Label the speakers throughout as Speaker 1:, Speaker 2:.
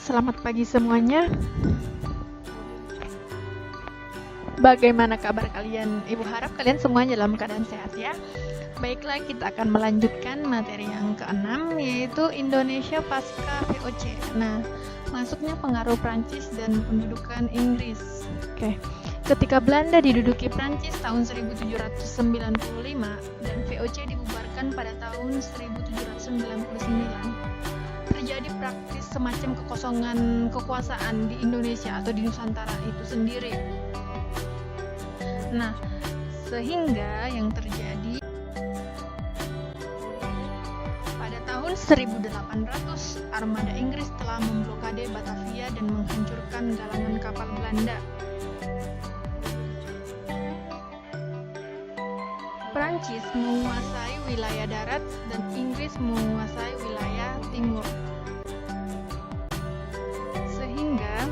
Speaker 1: Selamat pagi semuanya. Bagaimana kabar kalian? Ibu harap kalian semuanya dalam keadaan sehat ya. Baiklah, kita akan melanjutkan materi yang ke-6, yaitu Indonesia pasca VOC. Nah, masuknya pengaruh Prancis dan pendudukan Inggris. Oke. Ketika Belanda diduduki Prancis tahun 1795 dan VOC dibubarkan pada tahun 1799, terjadi praktis semacam kekosongan kekuasaan di Indonesia atau di Nusantara itu sendiri. Nah, sehingga yang terjadi pada tahun 1800, armada Inggris telah memblokade Batavia dan menghancurkan galangan kapal Belanda. Prancis menguasai wilayah darat dan Inggris menguasai wilayah timur. Sehingga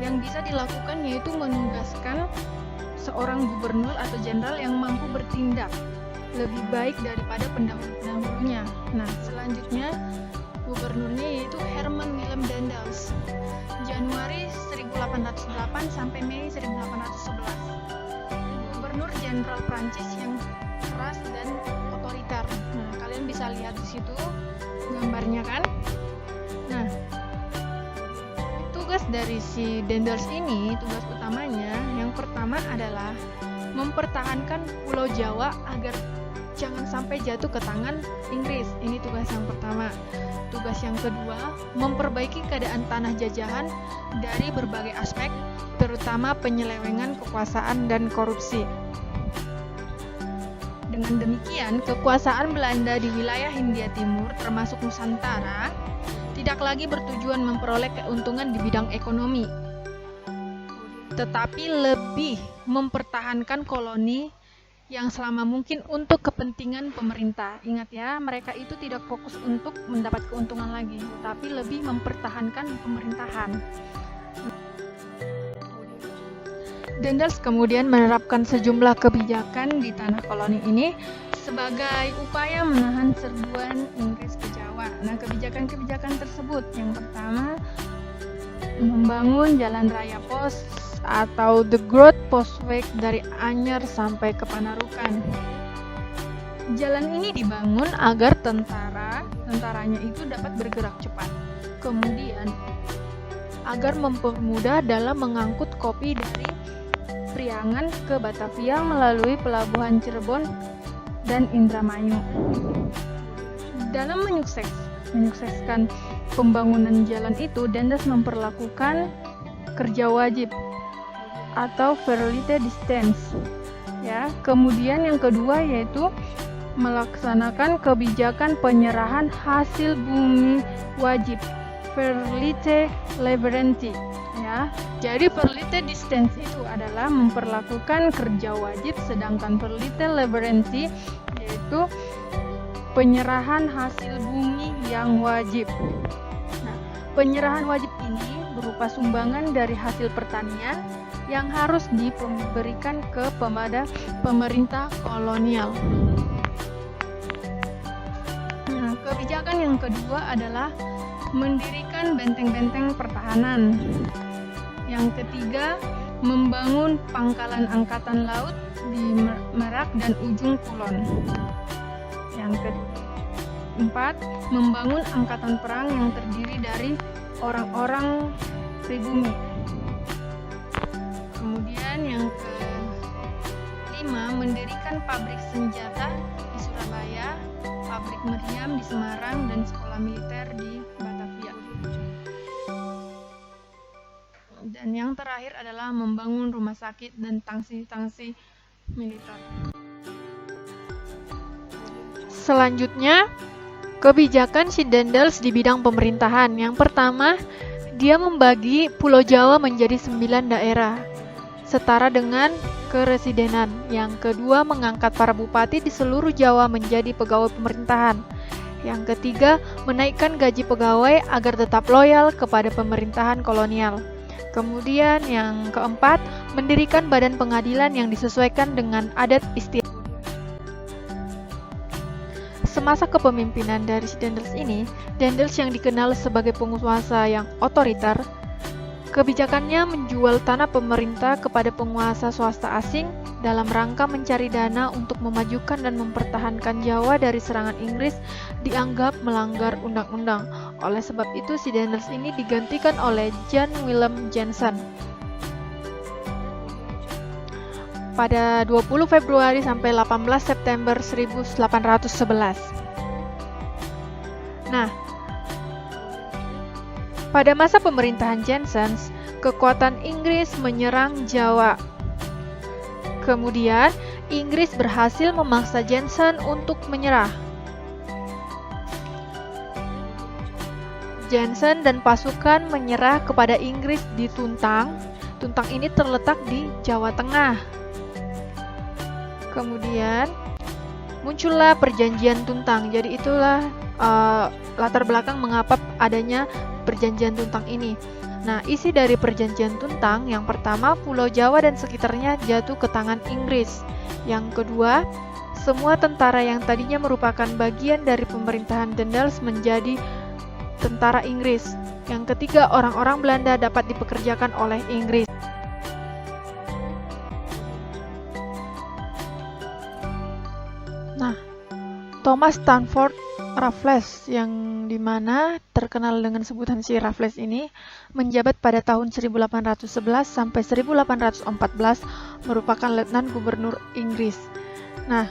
Speaker 1: yang bisa dilakukan yaitu menugaskan seorang gubernur atau jenderal yang mampu bertindak lebih baik daripada pendahulu-pendahulunya. Nah, selanjutnya gubernurnya yaitu Herman Willem Daendels, Januari 1808 sampai Mei 1811. Gubernur jenderal Prancis yang keras dan otoriter. Nah, kalian bisa lihat di situ gambarnya kan? Nah, tugas dari si Daendels ini, tugas utamanya yang pertama adalah mempertahankan Pulau Jawa agar jangan sampai jatuh ke tangan Inggris. Ini tugas yang pertama. Tugas yang kedua, memperbaiki keadaan tanah jajahan dari berbagai aspek, terutama penyelewengan kekuasaan dan korupsi. Dengan demikian, kekuasaan Belanda di wilayah Hindia Timur termasuk Nusantara tidak lagi bertujuan memperoleh keuntungan di bidang ekonomi, tetapi lebih mempertahankan koloni yang selama mungkin untuk kepentingan pemerintah. Ingat ya, mereka itu tidak fokus untuk mendapat keuntungan lagi, tapi lebih mempertahankan pemerintahan. Daendels kemudian menerapkan sejumlah kebijakan di tanah koloni ini sebagai upaya menahan serbuan Inggris ke Jawa. Nah, kebijakan-kebijakan tersebut yang pertama, membangun jalan raya pos atau the Groot Postweg dari Anyer sampai ke Panarukan. Jalan ini dibangun agar tentaranya itu dapat bergerak cepat. Kemudian agar mempermudah dalam mengangkut kopi dari Priangan ke Batavia melalui pelabuhan Cirebon dan Indramayu. Dalam menyukseskan pembangunan jalan itu, Daendels memperlakukan kerja wajib atau verite distance. Ya, kemudian yang kedua yaitu melaksanakan kebijakan penyerahan hasil bumi wajib, verite liberenti. Ya, jadi verite distance itu adalah memperlakukan kerja wajib, sedangkan verite liberenti yaitu penyerahan hasil bumi yang wajib. Nah, penyerahan wajib ini berupa sumbangan dari hasil pertanian yang harus diberikan kepada pemerintah kolonial. Nah, kebijakan yang kedua adalah mendirikan benteng-benteng pertahanan. Yang ketiga, membangun pangkalan angkatan laut di Merak dan ujung Kulon. Yang keempat, membangun angkatan perang yang terdiri dari orang-orang pribumi. Kemudian yang kelima, mendirikan pabrik senjata di Surabaya, pabrik meriam di Semarang, dan sekolah militer di Batavia. Dan yang terakhir adalah membangun rumah sakit dan tangsi-tangsi militer. Selanjutnya, kebijakan si Daendels di bidang pemerintahan. Yang pertama, dia membagi Pulau Jawa menjadi 9 daerah, setara dengan keresidenan. Yang kedua, mengangkat para bupati di seluruh Jawa menjadi pegawai pemerintahan. Yang ketiga, menaikkan gaji pegawai agar tetap loyal kepada pemerintahan kolonial. Kemudian yang keempat, mendirikan badan pengadilan yang disesuaikan dengan adat istiadat. masa kepemimpinan dari si Daendels ini, Daendels yang dikenal sebagai penguasa yang otoriter, kebijakannya menjual tanah pemerintah kepada penguasa swasta asing dalam rangka mencari dana untuk memajukan dan mempertahankan Jawa dari serangan Inggris dianggap melanggar undang-undang. Oleh sebab itu, si Daendels ini digantikan oleh Jan Willem Jensen pada 20 Februari sampai 18 September 1811. Nah, pada masa pemerintahan Jensen, kekuatan Inggris menyerang Jawa. Kemudian, Inggris berhasil memaksa Jensen untuk menyerah. Jensen dan pasukan menyerah kepada Inggris di Tuntang. Tuntang ini terletak di Jawa Tengah. Kemudian muncullah perjanjian Tuntang. Jadi itulah latar belakang mengapa adanya perjanjian Tuntang ini. Nah, isi dari perjanjian Tuntang, yang pertama, Pulau Jawa dan sekitarnya jatuh ke tangan Inggris. Yang kedua, semua tentara yang tadinya merupakan bagian dari pemerintahan Daendels menjadi tentara Inggris. Yang ketiga, orang-orang Belanda dapat dipekerjakan oleh Inggris. Nah, Thomas Stamford Raffles, yang dimana terkenal dengan sebutan si Raffles ini, menjabat pada tahun 1811 sampai 1814, merupakan letnan gubernur Inggris. Nah,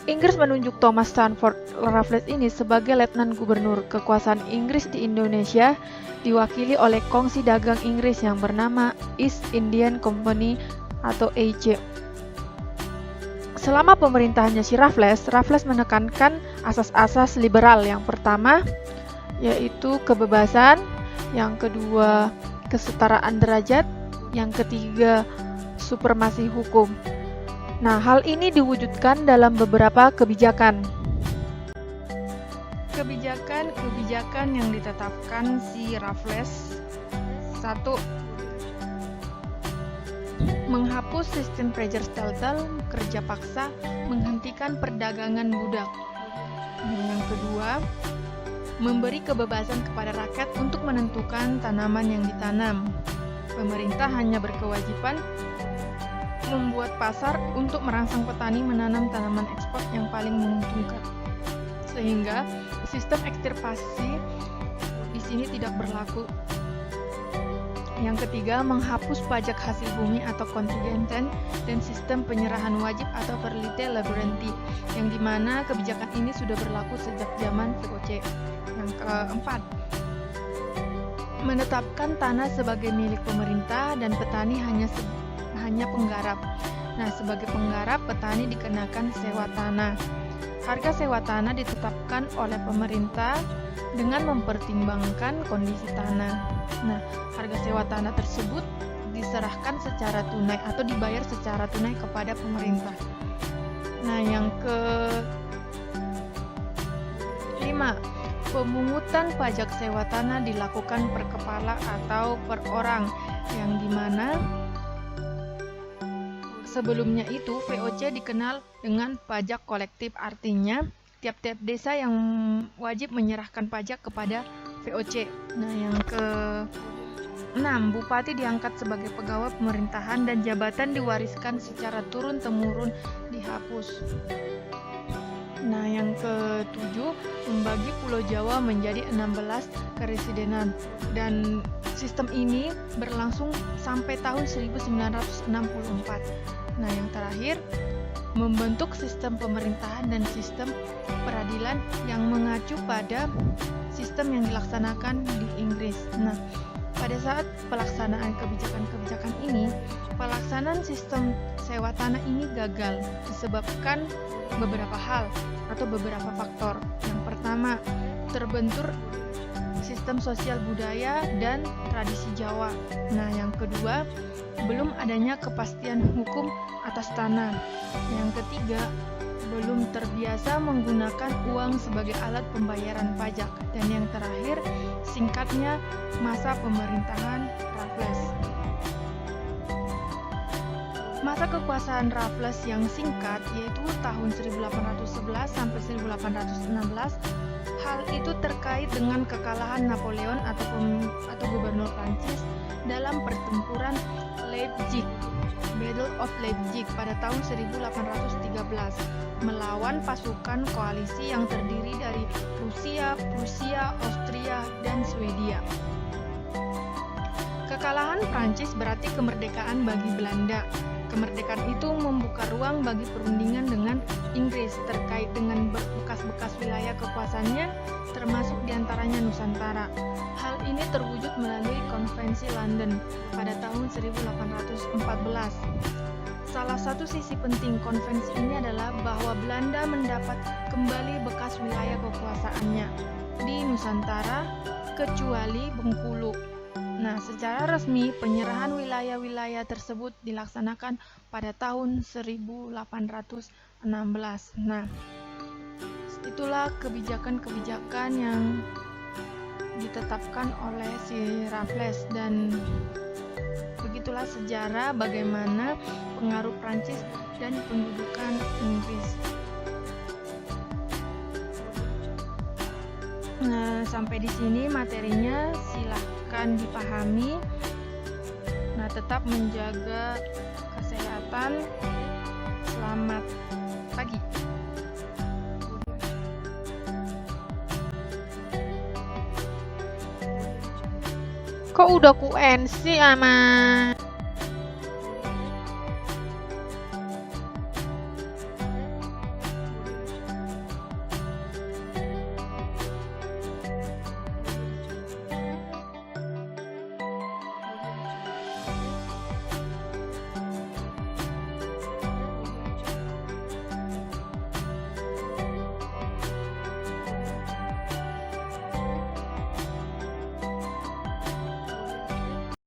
Speaker 1: Inggris menunjuk Thomas Stamford Raffles ini sebagai letnan gubernur. Kekuasaan Inggris di Indonesia diwakili oleh kongsi dagang Inggris yang bernama East Indian Company atau EIC. Selama pemerintahannya si Raffles menekankan asas-asas liberal. Yang pertama yaitu kebebasan, yang kedua kesetaraan derajat, yang ketiga supremasi hukum. Nah, hal ini diwujudkan dalam beberapa kebijakan. Kebijakan yang ditetapkan si Raffles: 1. Menghapus sistem Prijsstelsel, kerja paksa, menghentikan perdagangan budak. Yang kedua, memberi kebebasan kepada rakyat untuk menentukan tanaman yang ditanam. Pemerintah hanya berkewajiban membuat pasar untuk merangsang petani menanam tanaman ekspor yang paling menguntungkan, sehingga sistem ekstirpasi di sini tidak berlaku. Yang ketiga, menghapus pajak hasil bumi atau kontingenten dan sistem penyerahan wajib atau verlite laborenti, yang dimana kebijakan ini sudah berlaku sejak zaman VOC. Yang keempat, menetapkan tanah sebagai milik pemerintah dan petani hanya penggarap. Nah, sebagai penggarap, petani dikenakan sewa tanah. Harga sewa tanah ditetapkan oleh pemerintah dengan mempertimbangkan kondisi tanah. Nah, harga sewa tanah tersebut diserahkan secara tunai atau dibayar secara tunai kepada pemerintah. Nah, yang kelima, pemungutan pajak sewa tanah dilakukan per kepala atau per orang, yang dimana sebelumnya itu VOC dikenal dengan pajak kolektif, artinya tiap-tiap desa yang wajib menyerahkan pajak kepada VOC. Nah, yang ke-6, bupati diangkat sebagai pegawai pemerintahan dan jabatan diwariskan secara turun-temurun dihapus. Nah, yang ke-7, membagi Pulau Jawa menjadi 16 keresidenan, dan sistem ini berlangsung sampai tahun 1964. Nah, yang terakhir, membentuk sistem pemerintahan dan sistem peradilan yang mengacu pada sistem yang dilaksanakan di Inggris. Nah, pada saat pelaksanaan kebijakan-kebijakan ini, pelaksanaan sistem sewa tanah ini gagal disebabkan beberapa hal atau beberapa faktor. Yang pertama, terbentur sistem sosial budaya dan tradisi Jawa. Nah, yang kedua, belum adanya kepastian hukum atas tanah. Yang ketiga, belum terbiasa menggunakan uang sebagai alat pembayaran pajak. Dan yang terakhir, singkatnya masa pemerintahan Raffles. Masa kekuasaan Raffles yang singkat, yaitu tahun 1811 sampai 1816, hal itu terkait dengan kekalahan Napoleon atau gubernur Prancis dalam pertempuran Leipzig, Battle of Leipzig pada tahun 1813 melawan pasukan koalisi yang terdiri dari Rusia, Prusia, Austria, dan Swedia. Kekalahan Prancis berarti kemerdekaan bagi Belanda. Kemerdekaan itu membuka ruang bagi perundingan dengan Inggris terkait dengan bekas-bekas wilayah kekuasaannya, termasuk diantaranya Nusantara. Hal ini terwujud melalui Konvensi London pada tahun 1814. Salah satu sisi penting konvensi ini adalah bahwa Belanda mendapat kembali bekas wilayah kekuasaannya di Nusantara, kecuali Bengkulu. Nah, secara resmi penyerahan wilayah-wilayah tersebut dilaksanakan pada tahun 1816. Nah, itulah kebijakan-kebijakan yang ditetapkan oleh si Raffles, dan begitulah sejarah bagaimana pengaruh Prancis dan pendudukan Inggris. Nah, sampai di sini materinya, silahkan dipahami. Nah, tetap menjaga kesehatan. Selamat pagi. Kok udah QN sih, Ama?